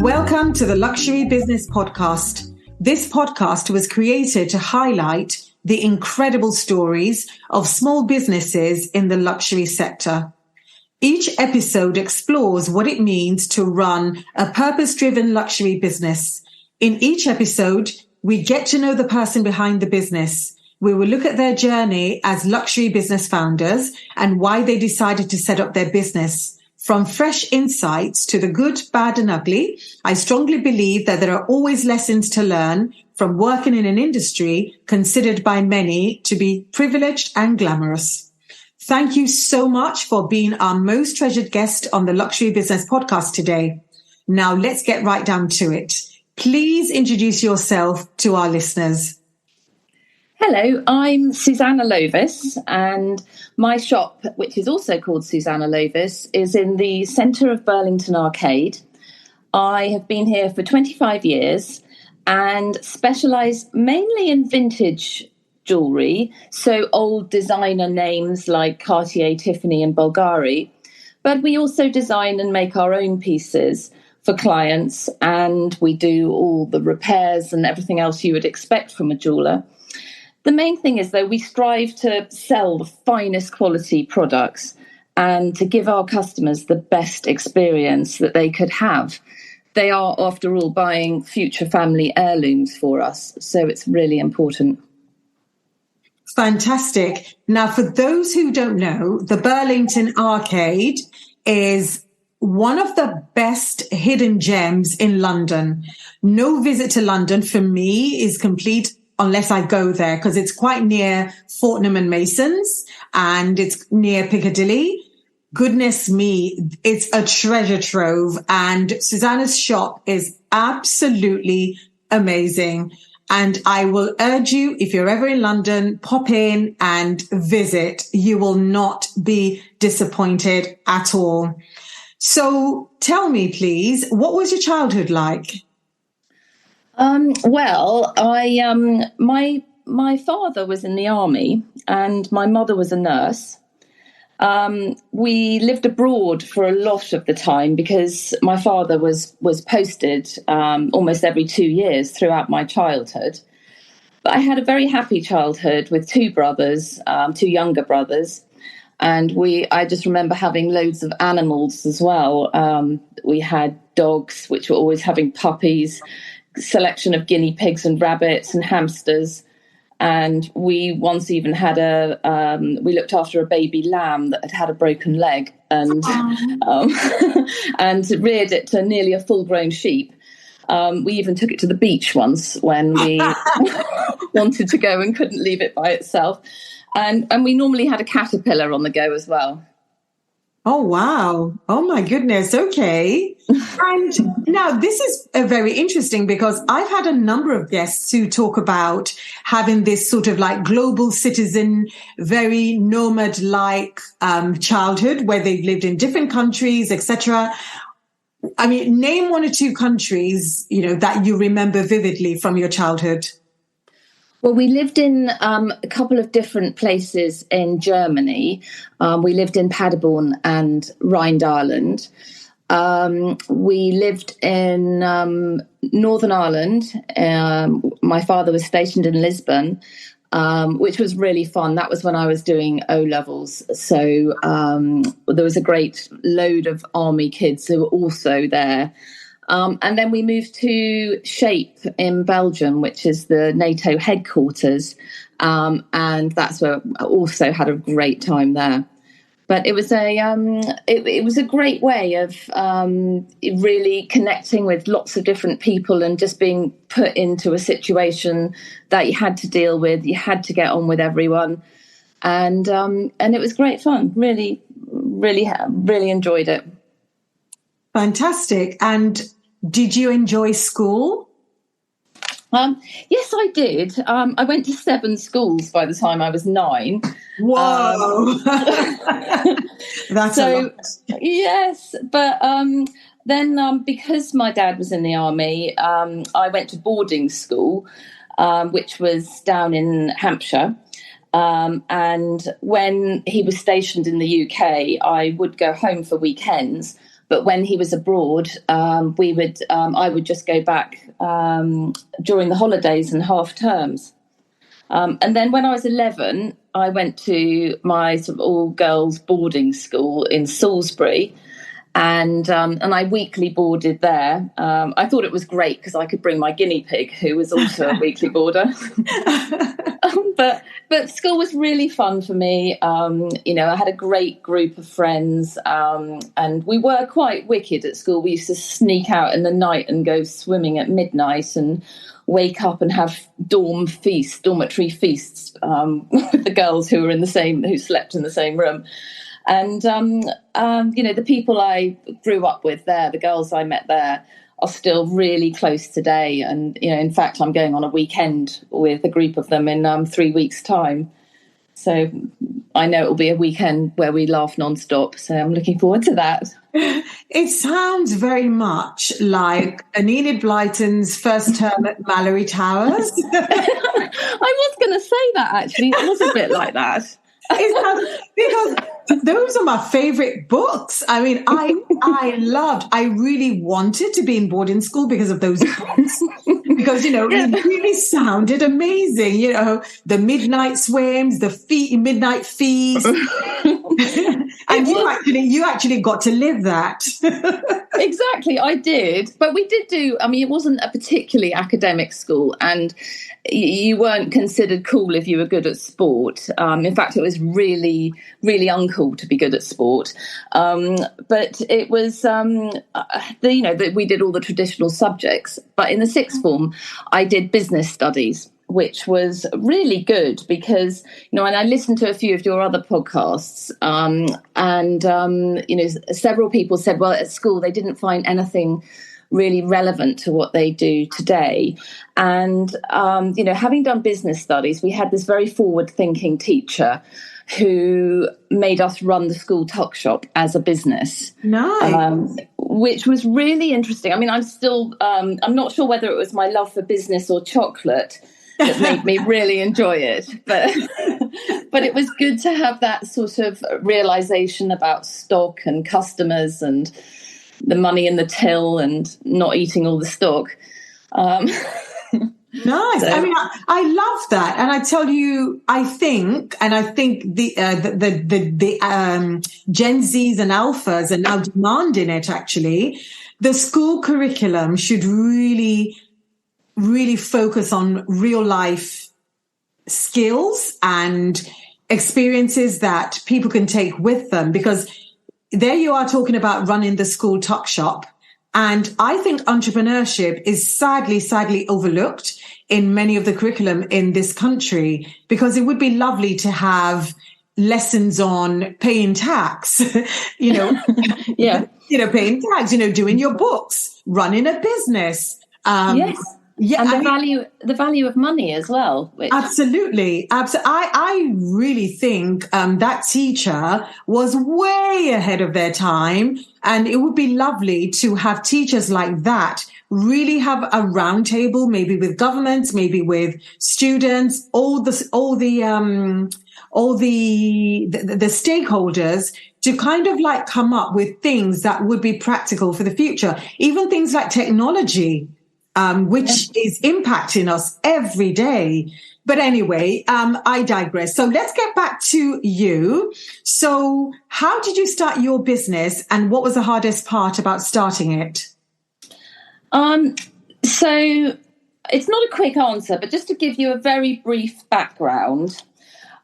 Welcome to the Luxury Business Podcast. This podcast was created to highlight the incredible stories of small businesses in the luxury sector. Each episode explores what it means to run a purpose-driven luxury business. In each episode, we get to know the person behind the business. We will look at their journey as luxury business founders and why they decided to set up their business. From fresh insights to the good, bad, and ugly, I strongly believe that there are always lessons to learn from working in an industry considered by many to be privileged and glamorous. Thank you so much for being our most treasured guest on the Luxury Business Podcast today. Now let's get right down to it. Please introduce yourself to our listeners. Hello, I'm Susannah Lovis, and my shop, which is also called Susannah Lovis, is in the centre of Burlington Arcade. I have been here for 25 years and specialise mainly in vintage jewellery, so old designer names like Cartier, Tiffany and Bulgari. But we also design and make our own pieces for clients, and we do all the repairs and everything else you would expect from a jeweller. The main thing is, though, we strive to sell the finest quality products and to give our customers the best experience that they could have. They are, after all, buying future family heirlooms for us, so it's really important. Fantastic. Now, for those who don't know, the Burlington Arcade is one of the best hidden gems in London. No visit to London for me is complete unless I go there, because it's quite near Fortnum and Mason's and it's near Piccadilly. Goodness me, it's a treasure trove, and Susannah's shop is absolutely amazing. And I will urge you, if you're ever in London, pop in and visit. You will not be disappointed at all. So tell me, please, what was your childhood like? My father was in the army and my mother was a nurse. We lived abroad for a lot of the time because my father was posted almost every 2 years throughout my childhood. But I had a very happy childhood with two brothers, two younger brothers. And I just remember having loads of animals as well. We had dogs, which were always having puppies, selection of guinea pigs and rabbits and hamsters. And we once even had we looked after a baby lamb that had a broken leg and and reared it to nearly a full-grown sheep. We even took it to the beach once when we wanted to go and couldn't leave it by itself. And we normally had a caterpillar on the go as well. Oh, wow. Oh, my goodness. Okay. And now this is very interesting because I've had a number of guests who talk about having this sort of like global citizen, very nomad-like childhood where they've lived in different countries, etc. I mean, name one or two countries, that you remember vividly from your childhood. Well, we lived in a couple of different places in Germany. We lived in Paderborn and Rhine-Ireland. We lived in Northern Ireland. My father was stationed in Lisbon, which was really fun. That was when I was doing O-levels. So there was a great load of army kids who were also there. And then we moved to Shape in Belgium, which is the NATO headquarters. And that's where I also had a great time there. But it was it was a great way of really connecting with lots of different people and just being put into a situation that you had to deal with. You had to get on with everyone. And it was great fun. Really, really enjoyed it. Fantastic. And did you enjoy school? Yes, I did. I went to 7 schools by the time I was 9. Whoa. That's a lot. Yes, but then because my dad was in the army, I went to boarding school, which was down in Hampshire. And when he was stationed in the UK, I would go home for weekends. But when he was abroad, I would just go back during the holidays and half terms. And then when I was 11, I went to my sort of all-girls boarding school in Salisbury, and I weekly boarded there. I thought it was great because I could bring my guinea pig, who was also a weekly boarder. But school was really fun for me. I had a great group of friends, and we were quite wicked at school. We used to sneak out in the night and go swimming at midnight and wake up and have dormitory feasts with the girls who slept in the same room. And, the people I grew up with there, the girls I met there, are still really close today. And, in fact, I'm going on a weekend with a group of them in 3 weeks' time. So I know it will be a weekend where we laugh nonstop. So I'm looking forward to that. It sounds very much like Enid Blyton's first term at Mallory Towers. I was going to say that, actually. It was a bit like that. Because those are my favorite books. I mean, I really wanted to be in boarding school because of those books. Because, it really sounded amazing. The midnight swims, the midnight feast. And you actually got to live that. Exactly, I did. But we did it wasn't a particularly academic school, and you weren't considered cool if you were good at sport. In fact, it was really, really uncool to be good at sport. But it was, we did all the traditional subjects. But in the sixth form, I did business studies, which was really good because, and I listened to a few of your other podcasts, several people said, well, at school, they didn't find anything really relevant to what they do today. And, having done business studies, we had this very forward-thinking teacher who made us run the school tuck shop as a business. Nice. Which was really interesting. I mean, I'm not sure whether it was my love for business or chocolate that made me really enjoy it. But it was good to have that sort of realization about stock and customers and the money in the till and not eating all the stock. Nice. So, I mean, I love that, and I tell you, I think the Gen Zs and Alphas are now demanding it. Actually, the school curriculum should really, really focus on real life skills and experiences that people can take with them, because there you are talking about running the school tuck shop. And I think entrepreneurship is sadly overlooked in many of the curriculum in this country, because it would be lovely to have lessons on paying tax, yeah, paying tax, doing your books, running a business. Yes. Yeah, and the value of money as well. Absolutely. I really think that teacher was way ahead of their time, and it would be lovely to have teachers like that really have a round table, maybe with governments, maybe with students, all the stakeholders, to kind of like come up with things that would be practical for the future, even things like technology. Which is impacting us every day. But anyway, I digress. So let's get back to you. So how did you start your business, and what was the hardest part about starting it? So it's not a quick answer, but just to give you a very brief background,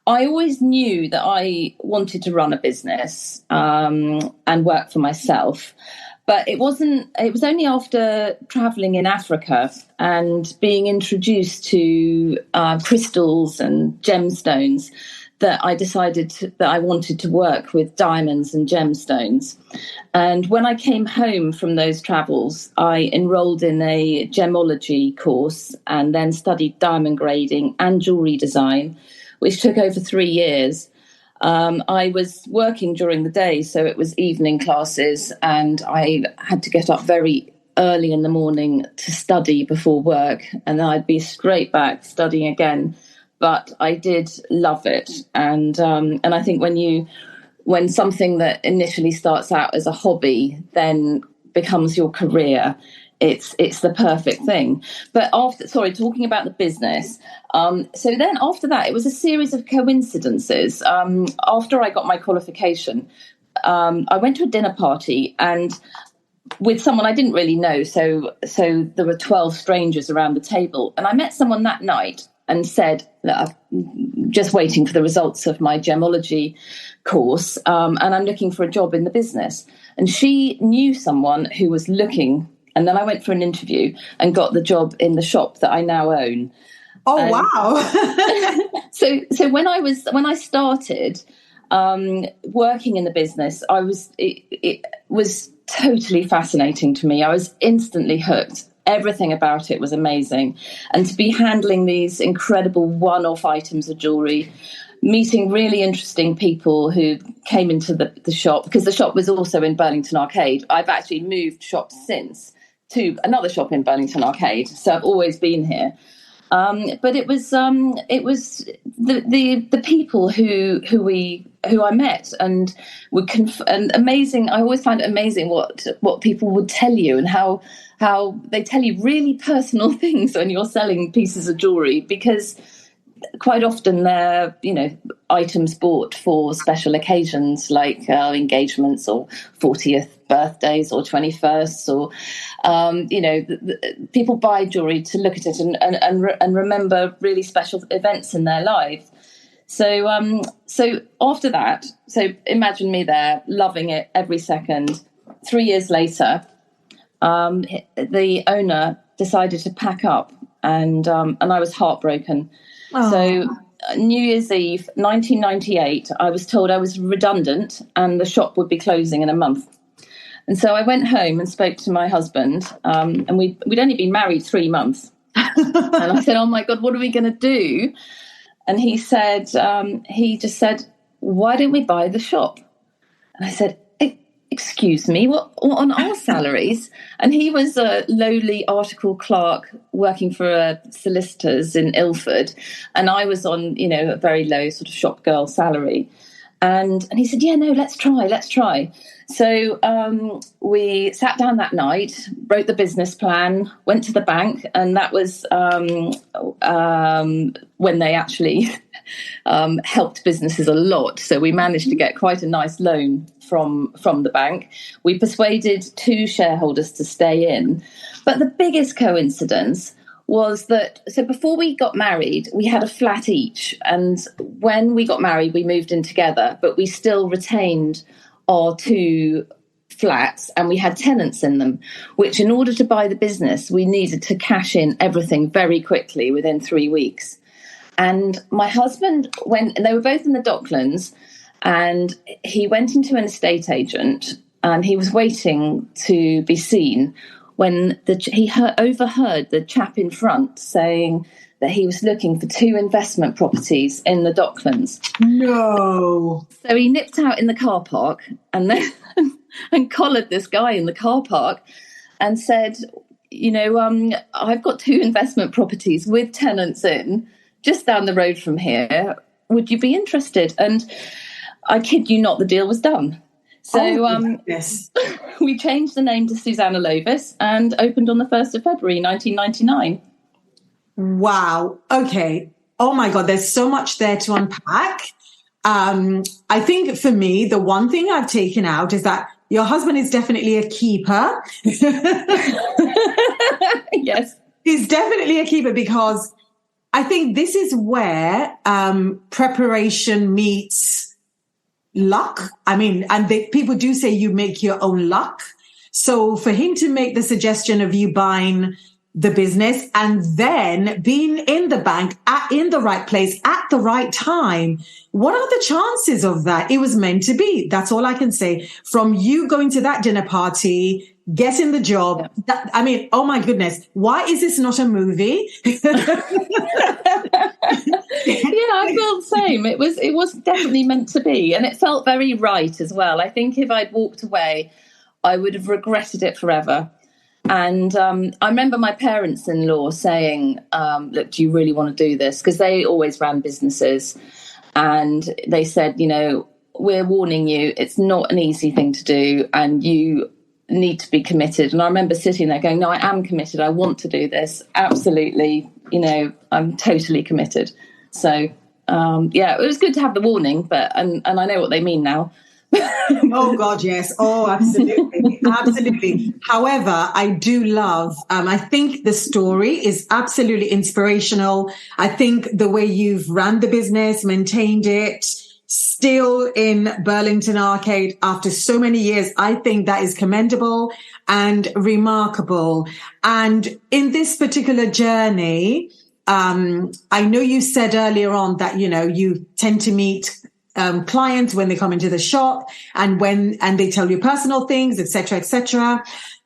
I always knew that I wanted to run a business and work for myself. But it was only after traveling in Africa and being introduced to crystals and gemstones that I decided that I wanted to work with diamonds and gemstones. And when I came home from those travels, I enrolled in a gemology course and then studied diamond grading and jewellery design, which took over 3 years. I was working during the day, so it was evening classes, and I had to get up very early in the morning to study before work, and then I'd be straight back studying again. But I did love it, and I think when you when something that initially starts out as a hobby then becomes your career, it's the perfect thing. But talking about the business, so then after that, it was a series of coincidences. After I got my qualification, I went to a dinner party and with someone I didn't really know. So there were 12 strangers around the table, and I met someone that night and said that I'm just waiting for the results of my gemology course, and I'm looking for a job in the business. And she knew someone who was looking. And then I went for an interview and got the job in the shop that I now own. Oh, wow. So when I started working in the business, it was totally fascinating to me. I was instantly hooked. Everything about it was amazing. And to be handling these incredible one-off items of jewellery, meeting really interesting people who came into the shop, because the shop was also in Burlington Arcade. I've actually moved shops since to another shop in Burlington Arcade, so I've always been here. But it was the people who I met and and amazing. I always find it amazing what people would tell you and how they tell you really personal things when you're selling pieces of jewellery, because quite often they're, items bought for special occasions like engagements or 40th birthdays or 21st, or people buy jewellery to look at it and remember really special events in their lives. So after that, so imagine me there loving it every second. 3 years later, the owner decided to pack up, and I was heartbroken. Oh. So New Year's Eve, 1998, I was told I was redundant and the shop would be closing in a month. And so I went home and spoke to my husband, and we'd only been married 3 months. And I said, oh my God, what are we going to do? And he just said, why don't we buy the shop? And I said, excuse me, what on our salaries? And he was a lowly article clerk working for solicitors in Ilford, and I was on, a very low sort of shop girl salary. And he said, yeah, no, let's try. So we sat down that night, wrote the business plan, went to the bank, and that was when they actually helped businesses a lot. So we managed to get quite a nice loan from the bank. We persuaded 2 shareholders to stay in. But the biggest coincidence was that, so before we got married, we had a flat each. And when we got married, we moved in together, but we still retained our 2 flats and we had tenants in them, which in order to buy the business, we needed to cash in everything very quickly within 3 weeks. And my husband went, and they were both in the Docklands, and he went into an estate agent and he was waiting to be seen when he overheard the chap in front saying that he was looking for 2 investment properties in the Docklands. No. So he nipped out in the car park and then and collared this guy in the car park and said, I've got 2 investment properties with tenants in just down the road from here. Would you be interested? And I kid you not, the deal was done. So yes. We changed the name to Susannah Lovis and opened on the 1st of February, 1999. Wow. Okay. Oh, my God. There's so much there to unpack. I think for me, the one thing I've taken out is that your husband is definitely a keeper. Yes. He's definitely a keeper, because I think this is where preparation meets luck. I mean, and people do say you make your own luck. So for him to make the suggestion of you buying the business and then being in the bank in the right place at the right time, what are the chances of that? It was meant to be. That's all I can say. From you going to that dinner party, getting the job. Oh my goodness. Why is this not a movie? Yeah, I felt the same. It was definitely meant to be, and it felt very right as well. I think if I'd walked away, I would have regretted it forever. And I remember my parents-in-law saying, look, do you really want to do this? Because they always ran businesses. And they said, we're warning you, it's not an easy thing to do, and you need to be committed. And I remember sitting there going, no, I am committed. I want to do this. Absolutely. I'm totally committed. So, it was good to have the warning, but, and I know what they mean now. Oh God, yes. Oh, absolutely. Absolutely. However, I do love, I think the story is absolutely inspirational. I think the way you've run the business, maintained it, still in Burlington Arcade after so many years, I think that is commendable and remarkable. And in this particular journey, I know you said earlier on that, you tend to meet clients when they come into the shop and they tell you personal things, etc., etc.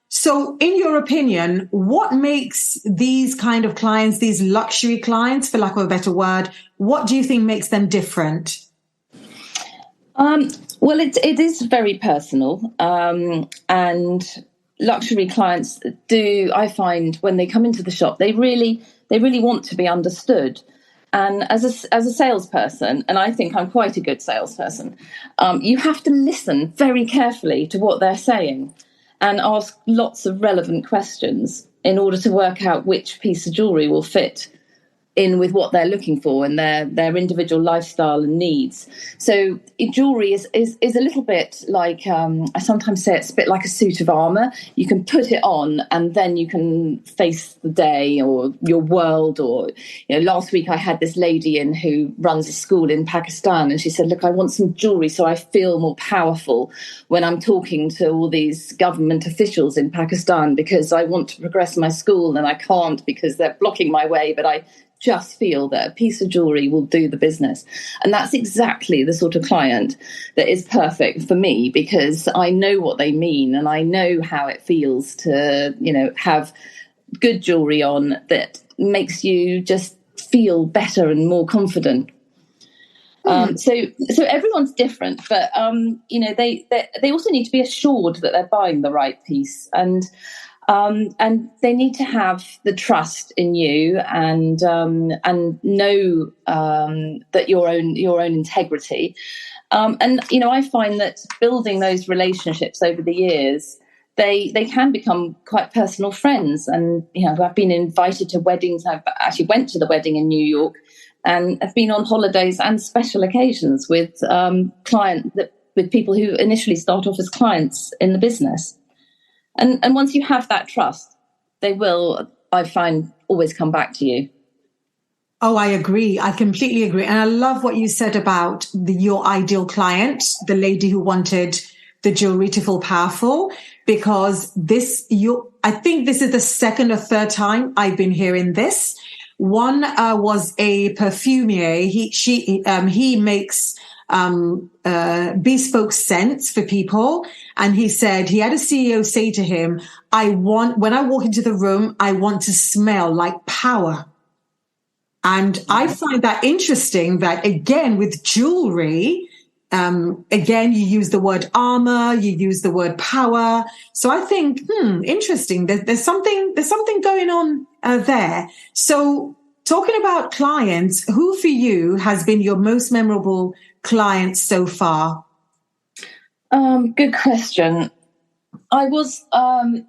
So in your opinion, what makes these kind of clients, these luxury clients, for lack of a better word, what do you think makes them different? Well, it is very personal. And luxury clients do, I find, when they come into the shop, they really want to be understood. And as a salesperson, and I think I'm quite a good salesperson, you have to listen very carefully to what they're saying and ask lots of relevant questions in order to work out which piece of jewellery will fit in with what they're looking for and their individual lifestyle and needs. So jewellery is a little bit like, I sometimes say it's a bit like a suit of armour. You can put it on and then you can face the day or your world. Or, last week I had this lady in who runs a school in Pakistan, and she said, look, I want some jewellery so I feel more powerful when I'm talking to all these government officials in Pakistan, because I want to progress my school and I can't because they're blocking my way, but I just feel that a piece of jewellery will do the business. And that's exactly the sort of client that is perfect for me, because I know what they mean and I know how it feels to, have good jewellery on that makes you just feel better and more confident. So everyone's different, but they also need to be assured that they're buying the right piece, and they need to have the trust in you and know that your own integrity. I find that building those relationships over the years, they can become quite personal friends. And I've been invited to weddings. I actually went to the wedding in New York, and I've been on holidays and special occasions with with people who initially start off as clients in the business. And once you have that trust, they will, I find, always come back to you. Oh, I agree. I completely agree. And I love what you said about your ideal client, the lady who wanted the jewelry to feel powerful, because I think this is the second or third time I've been hearing this. One was a perfumier. He makes bespoke scents for people. And he said he had a CEO say to him, when I walk into the room, I want to smell like power. And I find that interesting that, again, with jewelry, again, you use the word armor, you use the word power. So I think, interesting. There's something going on there. So talking about clients, who for you has been your most memorable client so far? Good question. I was, there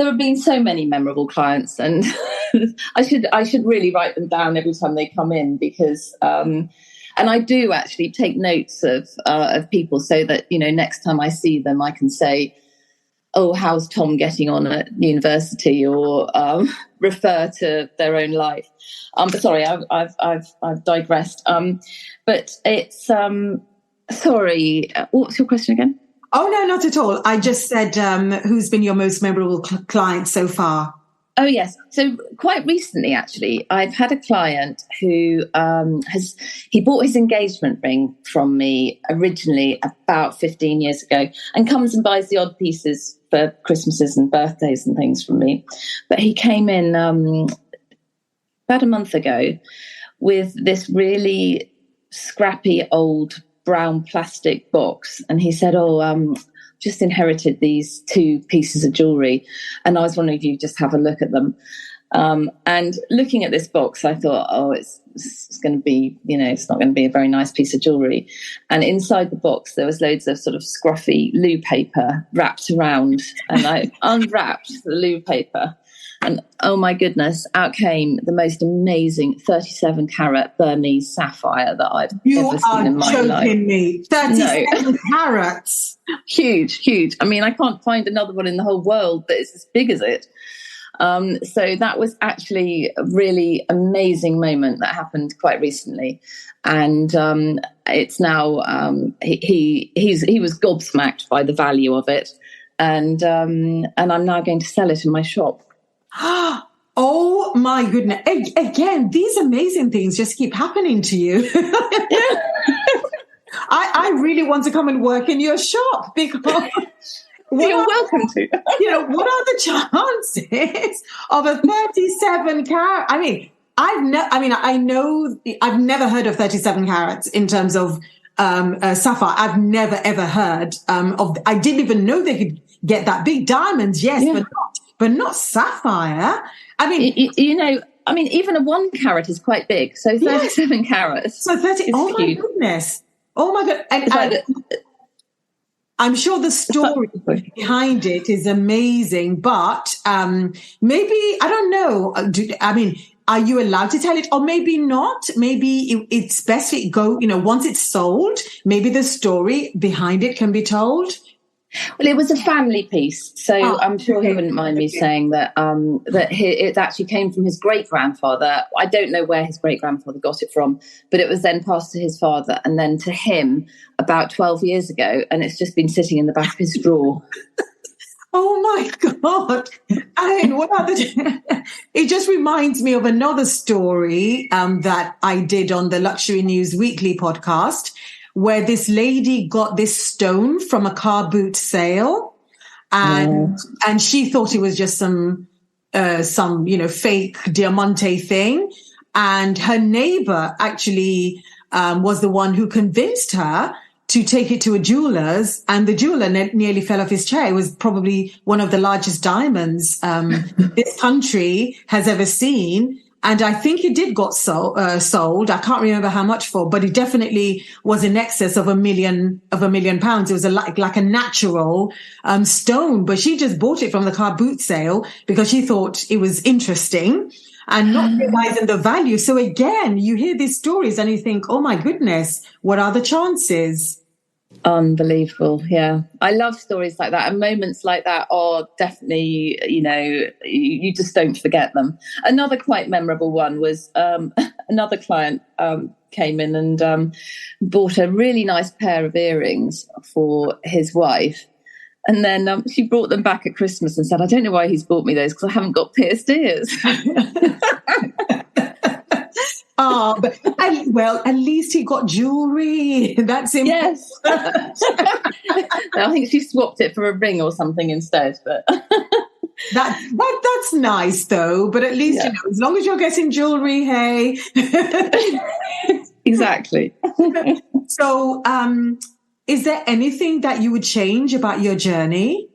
have been so many memorable clients, and I should really write them down every time they come in, because, and I do actually take notes of people so that, next time I see them, I can say, oh, how's Tom getting on at university, or refer to their own life. But sorry, I've digressed. But it's, sorry, what's your question again? Oh, no, not at all. I just said, who's been your most memorable client so far? Oh, yes. So quite recently, actually, I've had a client who he bought his engagement ring from me originally about 15 years ago, and comes and buys the odd pieces for Christmases and birthdays and things from me. But he came in about a month ago with this really scrappy old brown plastic box, and he said, just inherited these two pieces of jewellery, and I was wondering if you just have a look at them. And looking at this box, I thought, oh, it's going to be, it's not going to be a very nice piece of jewellery. And inside the box, there was loads of sort of scruffy loo paper wrapped around. And I unwrapped the loo paper. And oh my goodness, out came the most amazing 37 carat Burmese sapphire that I've ever seen in my life. You are joking me. 37 carats. Huge. I mean, I can't find another one in the whole world that is as big as it. So that was actually a really amazing moment that happened quite recently. And it's now, he was gobsmacked by the value of it. And I'm now going to sell it in my shop. Oh my goodness. Again, these amazing things just keep happening to you. I really want to come and work in your shop because you're welcome to. What are the chances of a 37 carat? I mean, I've never heard of 37 carats in terms of sapphire. I've never ever heard of. I didn't even know they could get that big. Diamonds, yes, but not sapphire. I mean, even a 1 carat is quite big. So 37 carats. So 30. Oh my huge. goodness. Oh my god. And I'm sure the story behind it is amazing, but maybe I don't know. Are you allowed to tell it, or maybe not? Maybe it's best it go. Once it's sold, maybe the story behind it can be told. Well, it was a family piece, so I'm sure he wouldn't mind me saying that it actually came from his great-grandfather. I don't know where his great-grandfather got it from, but it was then passed to his father and then to him about 12 years ago, and it's just been sitting in the back of his drawer. Oh, my God. What other... It just reminds me of another story that I did on the Luxury News Weekly podcast, where this lady got this stone from a car boot sale, and she thought it was just some fake diamante thing, and her neighbor actually was the one who convinced her to take it to a jeweler's, and the jeweler nearly fell off his chair. It was probably one of the largest diamonds this country has ever seen. And I think it did got sold. I can't remember how much for, but it definitely was in excess of £1 million. It was like a natural stone, but she just bought it from the car boot sale because she thought it was interesting and not realizing the value. So again, you hear these stories and you think, oh my goodness, what are the chances? Unbelievable. Yeah. I love stories like that. And moments like that are definitely, you just don't forget them. Another quite memorable one was another client came in and bought a really nice pair of earrings for his wife. And then she brought them back at Christmas and said, I don't know why he's bought me those because I haven't got pierced ears. But at least he got jewellery. That's important. Yes. I think she swapped it for a ring or something instead. But that's nice though. But at least as long as you're getting jewellery, hey. Exactly. So, is there anything that you would change about your journey?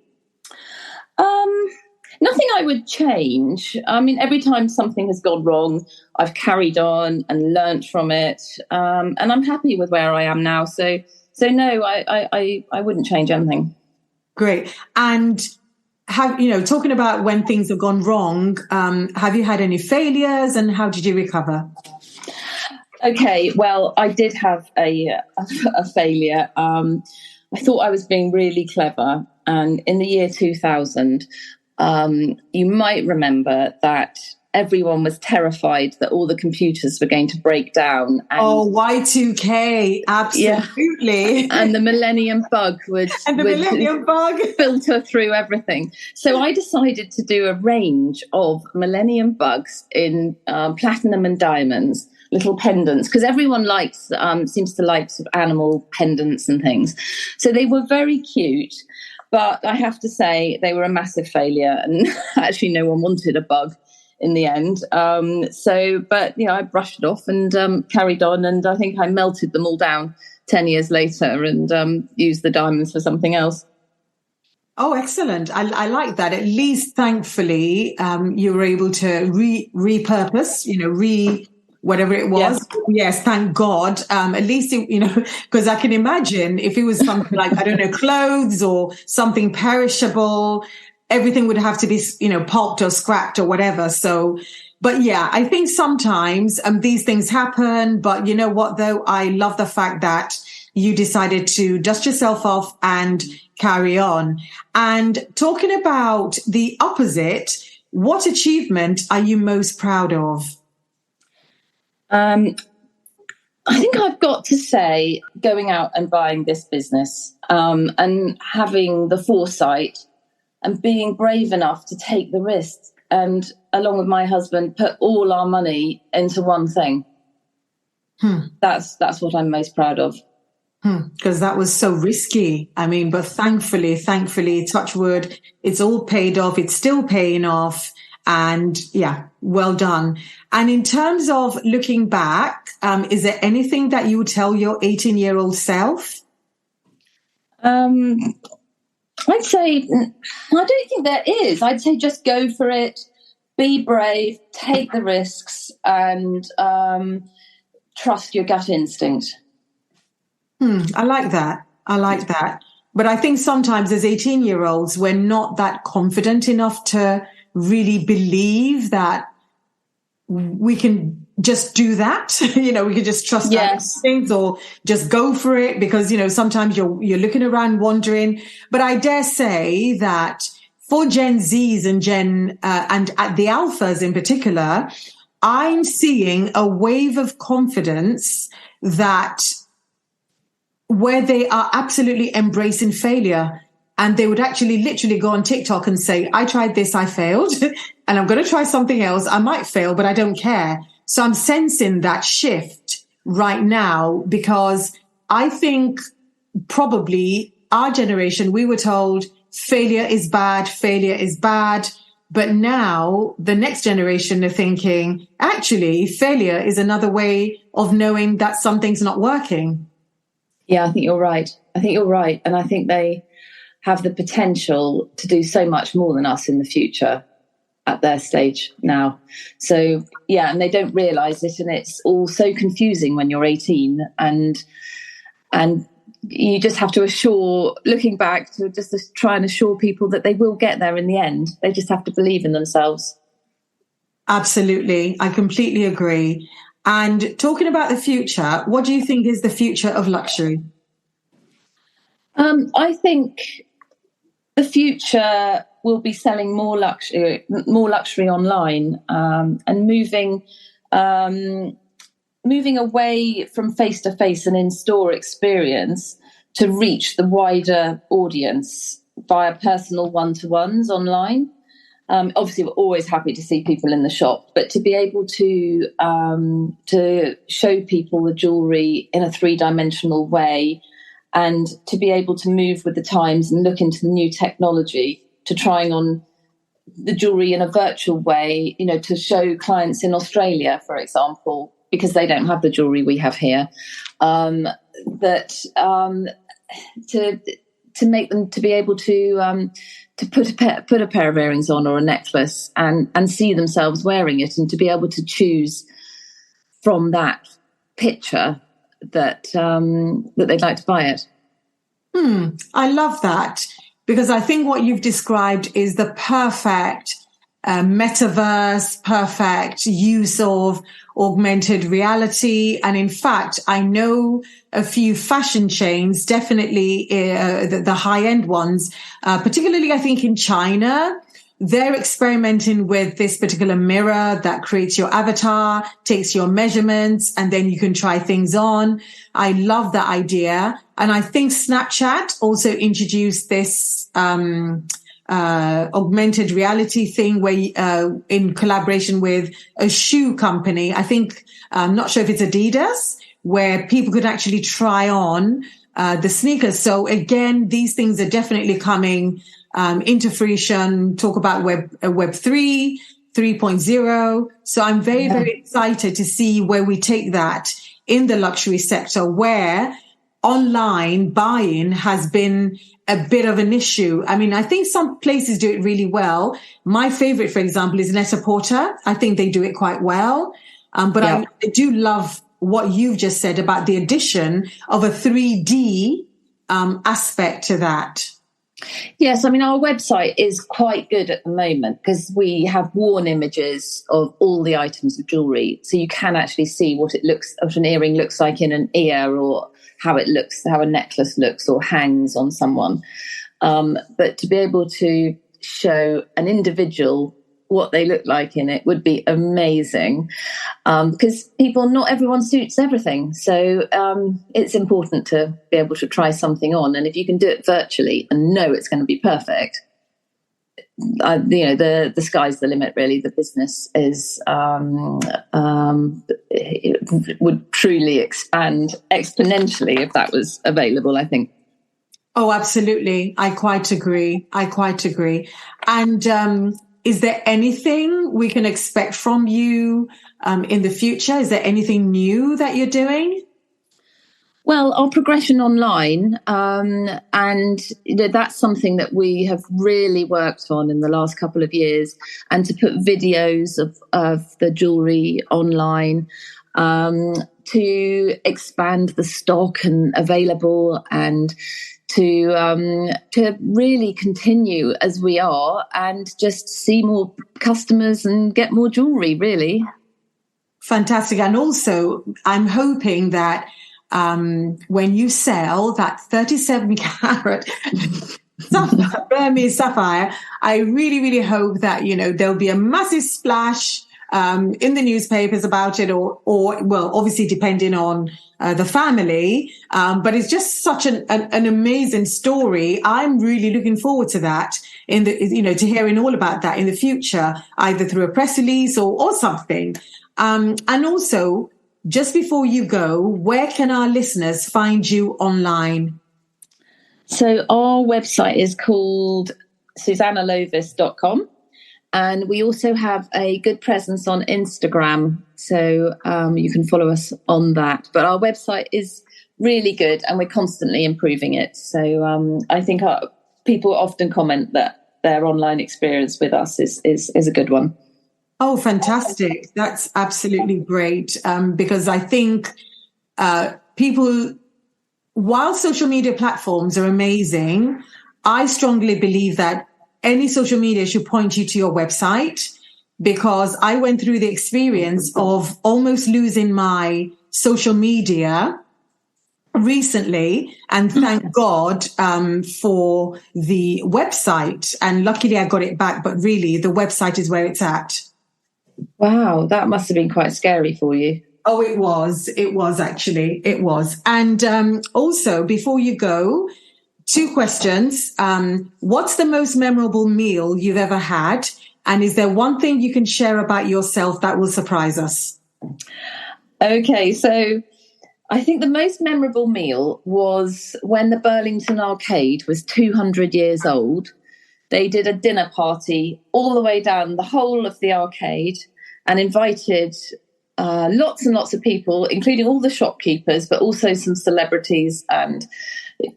Nothing I would change. I mean, every time something has gone wrong, I've carried on and learnt from it. And I'm happy with where I am now. So no, I wouldn't change anything. Great. And talking about when things have gone wrong, have you had any failures and how did you recover? Okay, well, I did have a failure. I thought I was being really clever. And in the year 2000, you might remember that everyone was terrified that all the computers were going to break down. And, Y2K, absolutely. Yeah. And the millennium bug would filter through everything. So I decided to do a range of millennium bugs in platinum and diamonds, little pendants, because everyone seems to like sort of animal pendants and things. So they were very cute. But I have to say they were a massive failure, and actually no one wanted a bug in the end. I brushed it off and carried on, and I think I melted them all down 10 years later and used the diamonds for something else. Oh, excellent. I like that. At least, thankfully, you were able to repurpose, whatever it Yeah. was. Yes, thank God. At least, because I can imagine if it was something like, I don't know, clothes or something perishable, everything would have to be, pulped or scrapped or whatever. So, but yeah, I think sometimes these things happen. But you know what, though? I love the fact that you decided to dust yourself off and carry on. And talking about the opposite, what achievement are you most proud of? I think I've got to say going out and buying this business, and having the foresight and being brave enough to take the risk, and along with my husband, put all our money into one thing. That's what I'm most proud of. Because that was so risky. I mean, but thankfully, touch wood, it's all paid off. It's still paying off. And yeah, well done. And in terms of looking back, is there anything that you would tell your 18-year-old self? I'd say, I don't think there is. I'd say just go for it, be brave, take the risks, and trust your gut instinct. I like that. But I think sometimes as 18-year-olds, we're not that confident enough to really believe that we can just do that. We can just trust our instincts or just go for it, because, sometimes you're looking around wondering. But I dare say that for Gen Zs and and the alphas in particular, I'm seeing a wave of confidence that where they are absolutely embracing failure, and they would actually literally go on TikTok and say, I tried this, I failed, and I'm going to try something else. I might fail, but I don't care. So I'm sensing that shift right now, because I think probably our generation, we were told failure is bad. But now the next generation are thinking, actually, failure is another way of knowing that something's not working. Yeah, I think you're right. And I think they have the potential to do so much more than us in the future at their stage now. So, yeah, and they don't realise it, and it's all so confusing when you're 18, and you just have to looking back, to just try and assure people that they will get there in the end. They just have to believe in themselves. Absolutely. I completely agree. And talking about the future, what do you think is the future of luxury? I think the future will be selling more luxury online, and moving away from face-to-face and in-store experience to reach the wider audience via personal one-to-ones online. Obviously, we're always happy to see people in the shop, but to be able to show people the jewellery in a three-dimensional way, and to be able to move with the times and look into the new technology, to trying on the jewellery in a virtual way, to show clients in Australia, for example, because they don't have the jewellery we have here, to make them to be able to put a pair of earrings on, or a necklace, and see themselves wearing it, and to be able to choose from that picture that they'd like to buy it. I love that, because I think what you've described is the perfect metaverse, perfect use of augmented reality. And in fact, I know a few fashion chains, definitely the high-end ones, particularly I think in China, they're experimenting with this particular mirror that creates your avatar, takes your measurements, and then you can try things on. I love that idea. And I think Snapchat also introduced this augmented reality thing where in collaboration with a shoe company, I think, I'm not sure if it's Adidas, where people could actually try on the sneakers. So again, these things are definitely coming into fruition. Talk about Web 3, 3.0. So I'm very excited to see where we take that in the luxury sector, where online buying has been a bit of an issue. I mean, I think some places do it really well. My favorite, for example, is Net-a-Porter. I think they do it quite well. But I do love what you've just said about the addition of a 3D aspect to that. Yes, I mean, our website is quite good at the moment because we have worn images of all the items of jewellery. So you can actually see what an earring looks like in an ear, or how it looks, how a necklace looks or hangs on someone. But to be able to show an individual what they look like in it would be amazing, because not everyone suits everything. So it's important to be able to try something on. And if you can do it virtually and know it's going to be perfect, the sky's the limit, really. The business it would truly expand exponentially if that was available, I think. Oh, absolutely. I quite agree. And is there anything we can expect from you in the future? Is there anything new that you're doing? Well, our progression online, and that's something that we have really worked on in the last couple of years, and to put videos of the jewellery online, to expand the stock and available, and to really continue as we are and just see more customers and get more jewellery, really. Fantastic. And also, I'm hoping that when you sell that 37 carat Burmese sapphire, I really, really hope that, there'll be a massive splash in the newspapers about it, or well, obviously depending on the family. But it's just such an amazing story. I'm really looking forward to that to hearing all about that in the future, either through a press release or something. And also, just before you go, where can our listeners find you online? So our website is called susannahlovis.com. And we also have a good presence on Instagram. So you can follow us on that. But our website is really good and we're constantly improving it. So I think people often comment that their online experience with us is a good one. Oh, fantastic. That's absolutely great. Because I think people, while social media platforms are amazing, I strongly believe that any social media should point you to your website, because I went through the experience of almost losing my social media recently, and thank God for the website. And luckily I got it back, but really the website is where it's at. Wow, that must have been quite scary for you. Oh, it was actually. And also, before you go, 2 questions. What's the most memorable meal you've ever had? And is there one thing you can share about yourself that will surprise us? Okay, so I think the most memorable meal was when the Burlington Arcade was 200 years old. They did a dinner party all the way down the whole of the arcade and invited lots and lots of people, including all the shopkeepers, but also some celebrities, and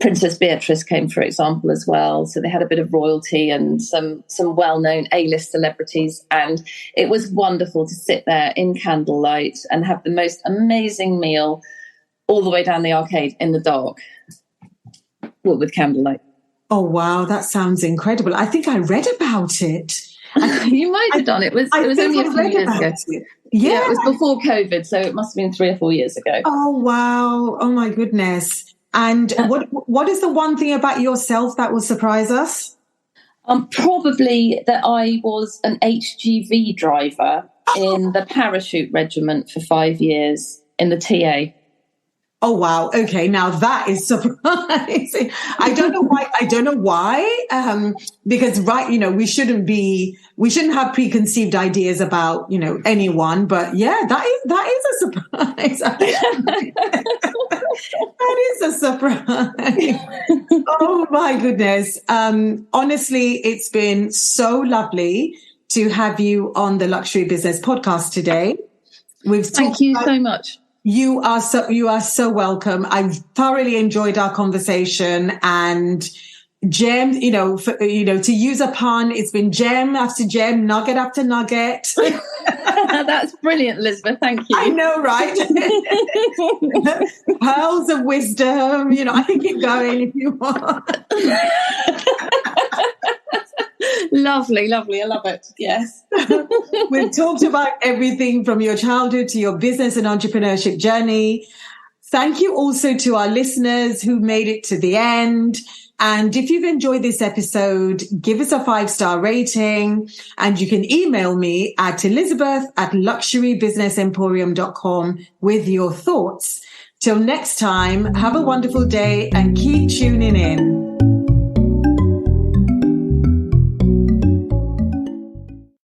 Princess Beatrice came, for example, as well. So they had a bit of royalty and some well-known A-list celebrities. And it was wonderful to sit there in candlelight and have the most amazing meal all the way down the arcade in the dark, well, with candlelight. Oh, wow. That sounds incredible. I think I read about it. You might have done. It was only a few years ago. Yeah, it was before COVID, so it must have been 3 or 4 years ago. Oh, wow. Oh, my goodness. And what is the one thing about yourself that will surprise us? Probably that I was an HGV driver in the parachute regiment for 5 years in the TA. Oh, wow. Okay. Now that is surprising. I don't know why. Because we shouldn't have preconceived ideas about, anyone, but yeah, that is a surprise. That is a surprise. Oh my goodness. Honestly, it's been so lovely to have you on the Luxury Business Podcast today. Thank you so much. You are so welcome. I've thoroughly enjoyed our conversation, and gem, to use a pun, it's been gem after gem, nugget after nugget. That's brilliant, Elizabeth. Thank you. I know, right? Pearls of wisdom. I can keep going if you want. Lovely. I love it. Yes. We've talked about everything from your childhood to your business and entrepreneurship journey. Thank you also to our listeners who made it to the end. And if you've enjoyed this episode, give us a 5-star rating, and you can email me at elizabeth@luxurybusinessemporium.com with your thoughts. Till next time, have a wonderful day and keep tuning in.